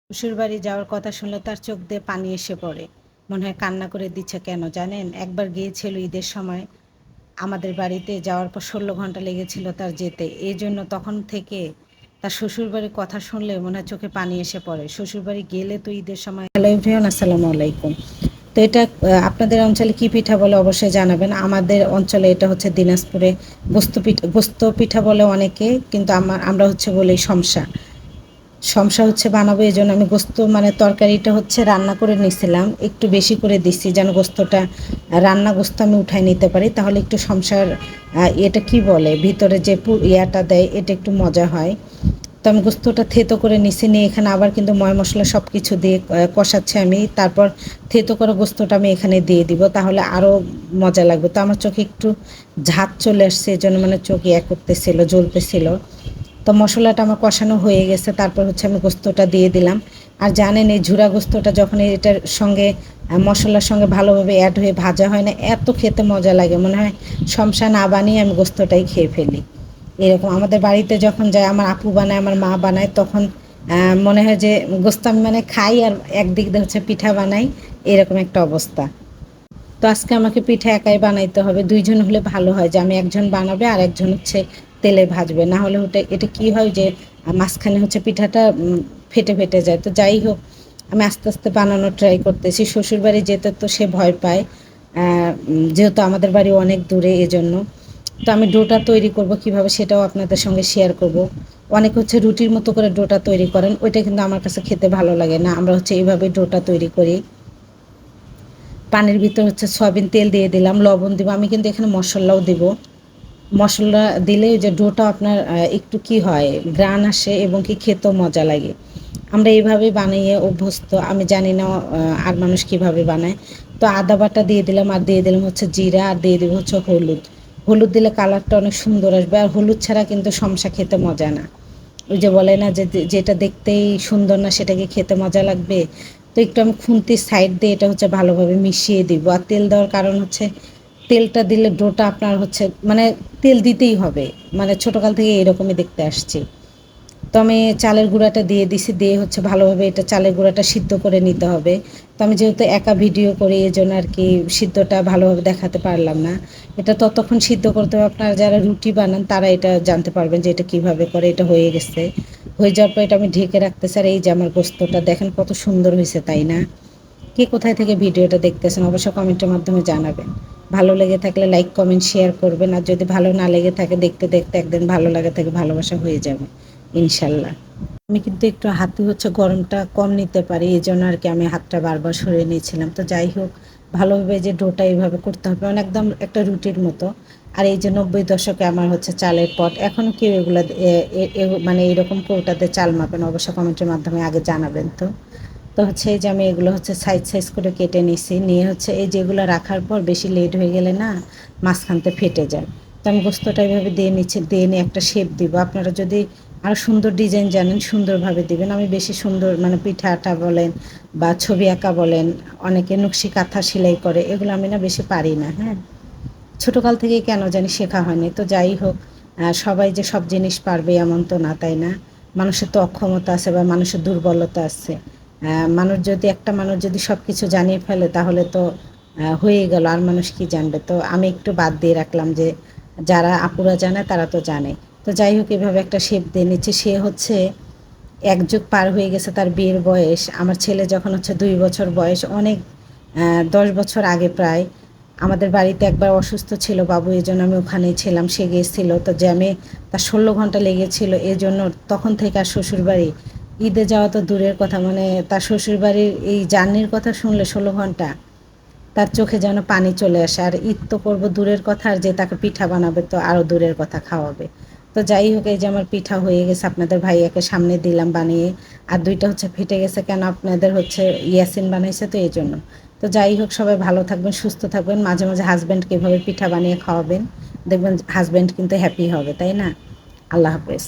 শ্বশুরবাড়ি যাওয়ার কথা শুনলে তার চোখ দিয়ে পানি এসে পড়ে। মনে হয় কান্না করে দিচ্ছে কেন জানেন? একবার গিয়েছিল ঈদের সময় আমাদের বাড়িতে যাওয়ার পর ১৬ ঘন্টা লেগেছিল তার যেতে। এজন্য তখন থেকে তার শ্বশুরবাড়ির কথা শুনলে মনে হয় চোখে পানি এসে পড়ে। শ্বশুরবাড়ি গেলে তো ঈদের সময় হ্যালো এভরিওয়ান আসসালামু আলাইকুম। তো এটা আপনাদের অঞ্চলে কি পিঠা বলে অবশ্যই জানাবেন। আমাদের অঞ্চলে এটা হচ্ছে দিনাজপুরে গোস্ত পিঠা বলে অনেকে, কিন্তু আমরা হচ্ছে বলি শমসা। শমসা হচ্ছে বানাবো, এজন্য আমি গোস্ত মানে তরকারিটা হচ্ছে রান্না করে নিছিলাম, একটু বেশি করে দিচ্ছি যেন গোস্তটা রান্না গোস্ত আমি উঠাই নিতে পারি, তাহলে একটু শমসার এটা কি বলে ভিতরে যে ইয়াটা দেয় এটা একটু মজা হয়। তো আমি গোস্তটা থেতো করে নিছি, নিয়ে এখানে আবার কিন্তু ময় মশলা সব কিছু দিয়ে কষাচ্ছি আমি, তারপর থেতো করা গোস্তটা আমি এখানে দিয়ে দিব, তাহলে আরও মজা লাগবে। তো আমার চোখে একটু ঝাঁজ চলে আসছে, এই জন্য মানে চোখ ইয়া করতেছিল, জ্বলতেছিল। তো মশলাটা আমার কষানো হয়ে গেছে, তারপর হচ্ছে আমি গোস্তটা দিয়ে দিলাম। আর জানেন এই ঝুরা গোস্তটা যখন এটার সঙ্গে মশলার সঙ্গে ভালোভাবে অ্যাড হয়ে ভাজা হয় না, এত খেতে মজা লাগে, মনে হয় শমসা না বানিয়ে আমি গোস্তটাই খেয়ে ফেলি। এরকম আমাদের বাড়িতে যখন যায়, আমার আপু বানায়, আমার মা বানায়, তখন মনে হয় যে গোস্ত আমি মানে খাই আর একদিক দিয়ে হচ্ছে পিঠা বানাই, এরকম একটা অবস্থা। তো আজকে আমাকে পিঠা একাই বানাইতে হবে, দুইজন হলে ভালো হয়, যে আমি একজন বানাবে আর একজন হচ্ছে তেলে ভাজবে, না হলে ওটা এটা কি হয় যে মাঝখানে হচ্ছে পিঠাটা ফেটে ফেটে যায়। তো যাই হোক, আমি আস্তে আস্তে বানানোর ট্রাই করতেছি। শ্বশুরবাড়ি যেতে তো সে ভয় পায়, যেহেতু আমাদের বাড়ি অনেক দূরে, এজন্য। তো আমি ডোটা তৈরি করব কিভাবে সেটাও আপনাদের সঙ্গে শেয়ার করব। অনেক হচ্ছে রুটির মতো করে ডোটা তৈরি করেন, ওইটা কিন্তু আমার কাছে খেতে ভালো লাগে না। আমরা হচ্ছে এইভাবে ডোটা তৈরি করি। পানির ভিতর হচ্ছে সয়াবিন তেল দিয়ে দিলাম, লবণ দিব, আমি কিন্তু এখানে মশলাও দিব। মশলা দিলে ওই যে ডোটা আপনার একটু কি হয়, গ্রান আসে এবং কি খেতেও মজা লাগে। আমরা এইভাবেই বানিয়ে অভ্যস্ত, আমি জানি না আর মানুষ কিভাবে বানায়। তো আদা বাটা দিয়ে দিলাম, আর দিয়ে দিলাম হচ্ছে জিরা, আর দিয়ে দেবো হচ্ছে হলুদ। হলুদ দিলে কালারটা অনেক সুন্দর আসবে, আর হলুদ ছাড়া কিন্তু শমসা খেতে মজা না। ওই যে বলে না যে যেটা দেখতেই সুন্দর না সেটাকে খেতে মজা লাগবে। তো একটু আমি খুন্তির সাইড দিয়ে এটা হচ্ছে ভালোভাবে মিশিয়ে দিব। আর তেল দেওয়ার কারণ হচ্ছে তেলটা দিলে ডোটা আপনার হচ্ছে মানে তেল দিতেই হবে, মানে ছোটোকাল থেকে এরকমই দেখতে আসছি। তো আমি চালের গুঁড়াটা দিয়ে দিছি, দিয়ে হচ্ছে ভালোভাবে এটা চালের গুঁড়াটা সিদ্ধ করে নিতে হবে। তো আমি যেহেতু একা ভিডিও করি, এই জন্য আর কি সিদ্ধটা ভালোভাবে দেখাতে পারলাম না। এটা ততক্ষণ সিদ্ধ করতে হবে, আপনারা যারা রুটি বানান তারা এটা জানতে পারবেন যে এটা কীভাবে করে। এটা হয়ে গেছে, হয়ে যাওয়ার পর এটা আমি ঢেকে রাখতেছি। আর এই যে আমার গোস্তটা দেখেন কত সুন্দর হয়েছে, তাই না? কে কোথায় থেকে ভিডিওটা দেখতেছেন অবশ্যই কমেন্টের মাধ্যমে জানাবেন। ভালো লেগে থাকলে লাইক কমেন্ট শেয়ার করবেন, আর যদি ভালো না লেগে থাকে দেখতে দেখতে একদিন ভালো লাগা থেকে ভালোবাসা হয়ে যাবে ইনশাল্লাহ। আমি কিন্তু একটু হাতে হচ্ছে গরমটা কম নিতে পারি, এই জন্য আর কি আমি হাতটা বারবার সরিয়ে নিয়েছিলাম। তো যাই হোক, ভালোভাবে যে ডোটা এইভাবে করতে হবে, মানে একদম একটা রুটির মতো। আর এই যে 90 দশকে আমার হচ্ছে চালের পট, এখনও কেউ এগুলো মানে এইরকম কৌটাতে চাল মাপেন, অবশ্য কমেন্টের মাধ্যমে আগে জানাবেন। তো তো হচ্ছে এই যে আমি এগুলো হচ্ছে সাইজ সাইজ করে কেটে নিছি, নিয়ে হচ্ছে এই যেগুলো রাখার পর বেশি লেট হয়ে গেলে না মাঝখানতে ফেটে যায়। তো আমি গোস্তটা এইভাবে দিয়ে নিচ্ছি, দিয়ে নিয়ে একটা শেপ দিব। আপনারা যদি আরও সুন্দর ডিজাইন জানেন সুন্দরভাবে দিবেন। আমি বেশি সুন্দর মানে পিঠা আটা বলেন বা ছবি আঁকা বলেন, অনেকে নকশি কাঁথা সেলাই করে, এগুলো আমি না বেশি পারি না। হ্যাঁ, ছোটোকাল থেকেই কেন জানি শেখা হয়নি। তো যাই হোক, সবাই যে সব জিনিস পারবে এমন তো না, তাই না? মানুষের তো অক্ষমতা আছে বা মানুষের দুর্বলতা আছে। মানুষ যদি একটা মানুষ যদি সব কিছু জানিয়ে ফেলে তাহলে তো হয়ে গেল, আর মানুষ কি জানবে? তো আমি একটু বাদ দিয়ে রাখলাম যে যারা আপুরা জানে তারা তো জানে। তো যাই হোক, এভাবে একটা শেপ দিয়ে নিচ্ছে। সে হচ্ছে এক যুগ পার হয়ে গেছে তার বিয়ের বয়স। আমার ছেলে যখন হচ্ছে 2 বছর বয়স, অনেক 10 বছর আগে প্রায়, আমাদের বাড়িতে একবার অসুস্থ ছিল বাবু, এই জন্য আমি ওখানেই ছিলাম, সে গিয়েছিল। তো জ্যামে তার 16 ঘন্টা লেগেছিল, এই জন্য তখন থেকে আর শ্বশুরবাড়ি ঈদে যাওয়া তো দূরের কথা, মানে তার শ্বশুরবাড়ির এই জার্নির কথা শুনলে 16 ঘন্টা তার চোখে যেন পানি চলে আসে। আর ঈদ তো করবো দূরের কথা, আর যে তাকে পিঠা বানাবে তো আরও দূরের কথা, খাওয়াবে। তো যাই হোক, এই যে আমার পিঠা হয়ে গেছে, আপনাদের ভাইয়াকে সামনে দিলাম বানিয়ে। আর দুইটা হচ্ছে ফেটে গেছে কেন, আপনাদের হচ্ছে ইয়াসিন বানাইছে তো এই জন্য। তো যাই হোক, সবাই ভালো থাকবেন, সুস্থ থাকবেন, মাঝে মাঝে হাজব্যান্ডকে এভাবে পিঠা বানিয়ে খাওয়াবেন, দেখবেন হাজব্যান্ড কিন্তু হ্যাপি হবে, তাই না? আল্লাহ হাফেজ।